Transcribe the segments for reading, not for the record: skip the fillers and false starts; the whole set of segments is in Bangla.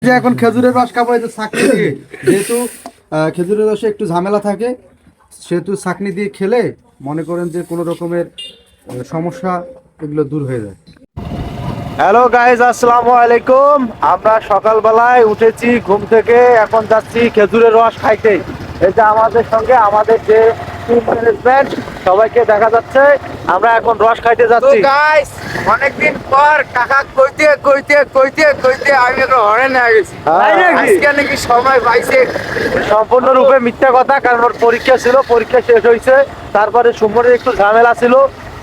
যে এখন খেজুরের রস খাবো এই যে ছাকনি দিয়ে, যেহেতু খেজুরের রসে একটু ঝামেলা থাকে, সেহেতু ছাকনি দিয়ে খেলে মনে করেন যে কোনো রকমের সমস্যা এগুলো দূর হয়ে যায়। হ্যালো গাইজ, আসসালামু আলাইকুম। আমরা সকালবেলায় উঠেছি ঘুম থেকে, এখন যাচ্ছি খেজুরের রস খাইতে। এই যে আমাদের সঙ্গে আমাদের যে টিম ম্যানেজমেন্ট সবাইকে দেখা যাচ্ছে, আমরা এখন রস খাইতে যাচ্ছি। গাইস অনেকদিন পর কাকা কইতে কইতে কইতে কইতে আমি একটু হরে নিয়ে গেছি। আজকে নাকি সময় পাইছে। সম্পূর্ণরূপে মিথ্যা কথা, কারণ ওর পরীক্ষা ছিল, পরীক্ষা শেষ হয়েছে, তারপরে সুমনের একটু ঝামেলা ছিল,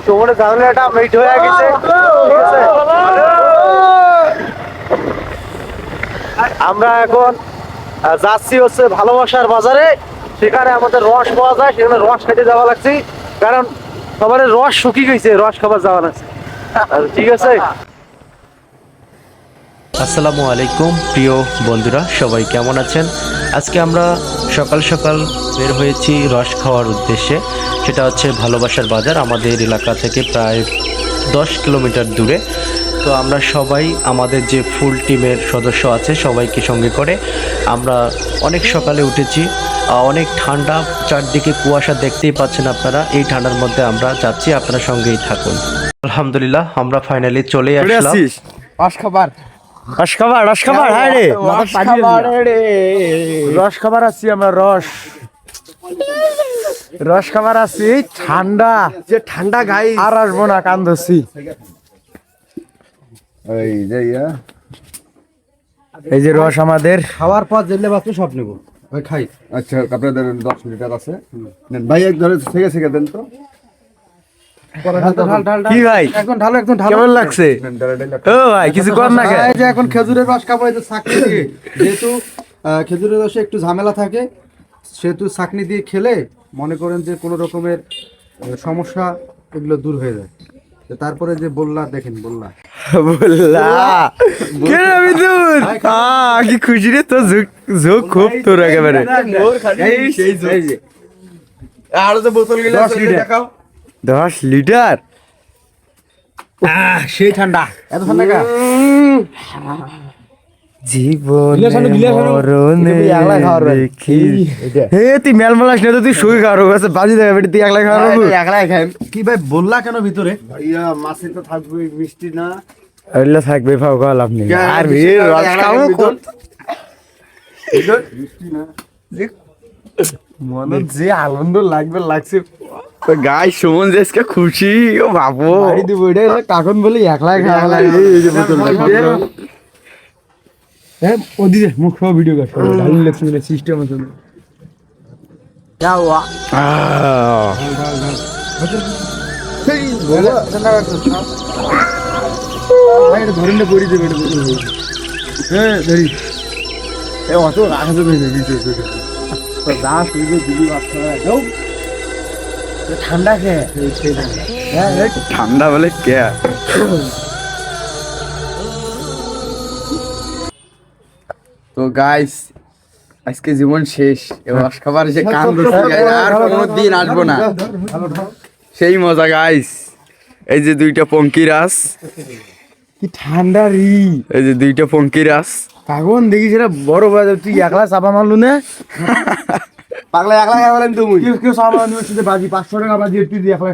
সুমনের ঝামেলাটা মিট হয়ে গেছে। ঠিক আছে, আমরা এখন যাচ্ছি হচ্ছে ভালোবাসার বাজারে। সেখানে আমাদের রস পাওয়া যায়, সেখানে রস খেতে যাওয়া লাগছে, কারণ সবার রস শুকিয়ে গেছে, রস খাবার যাওয়া লাগছে। ঠিক আছে, আসসালামু আলাইকুম প্রিয় বন্ধুরা, সবাই কেমন আছেন? আজকে আমরা সকাল সকাল বের হয়েছি রস খাওয়ার উদ্দেশ্যে। সেটা হচ্ছে ভালোবাসার বাজার, আমাদের এলাকা থেকে প্রায় 10 কিলোমিটার দূরে। তো আমরা সবাই, আমাদের যে ফুল টিমের সদস্য আছে সবাইকে সঙ্গে করে আমরা অনেক সকালে উঠেছি। অনেক ঠান্ডা, চারদিকে কুয়াশা দেখতেই পাচ্ছেন আপনারা। এই ঠান্ডার মধ্যে আমরা যাচ্ছি, আপনার সঙ্গেই থাকুন। আলহামদুলিল্লাহ, আমরা ফাইনালি চলে আসলাম। রস খাবার হ্যাঁ রে, রস খাবার আছি আমরা, রস খাবার আছি। ঠান্ডা, যে ঠান্ডা গাই আর আসবো না, কান ধরছি। এই যে রস আমাদের খাওয়ার পর জেলে বাচ্চা সব নেবো, ওই খাই। আচ্ছা, আপনাদের 10 লিটার আছে, নেন ভাই, এক ধরে থেকে থেকে দেন তো। কি ভাই, এখন ঢালো, একদম ঢালো। কেমন লাগছে? ও ভাই, কিছু কর না। এই যে এখন খেজুরের রস খাবো এই যে ছাকনি দিয়ে, যেহেতু খেজুরের রসে একটু ঝামেলা থাকে, সেহেতু ছাকনি দিয়ে খেলে মনে করেন যে কোনো রকমের সমস্যা এগুলো দূর হয়ে যায়। তারপরে যে বললা, দেখেন বললা কি খুশি রে, তো ঝোঁক খুব তোর একেবারে। আরো যে বোতল গুলো দেখাও। 10 লিটার সেই ঠান্ডা, এত ঠান্ডা কা জীবন দেখি। হে তুই মেল মেলাস না, তুই শুই খাওয়ার কাছে বাজি দেবে বেটি, তুই একলা খাওয়ার। কি ভাই বললা কেন ভিতরে? ভাইয়া মাছে তো থাকবে, মিষ্টি না ওইগুলো থাকবে, ফাও খাওয়া লাভ নেই। আর রস খাবো মিষ্টি না, মনে যে আনন্দ লাগছে গাই। সুমন যে আজকে খুশি, ও বাবু বাড়ি দিব। এটা কাকন বলি একলা খাওয়া লাগে। হ্যাঁ, ওদিকে মুখ খাওয়া ভিডিও কাট করো, ঢালুন লেখছে সিস্টেম আছে। ধরেন পড়ি দেবে, হ্যাঁ ধরি। অত রাখা যাবে ঠান্ডা খেয়ে ঠান্ডা বলে কে? তো গাইস, আজকে জীবন শেষ। রস খাবার যে কান ধরছে, আর কোনোদিন আসবো না। সেই মজা গাইস। এই যে 2টা পঙ্কিরাস, কি ঠান্ডা রি। এই যে 2টা পঙ্কিরাস। কাগন দেখি সেটা বড় বাজার, তুই একলা চাপা মারলু না? পাগলা একলা খাবেন তুমি? কেউ চাপা মারলে বাজি 500 টাকা বাজি, তুই একলা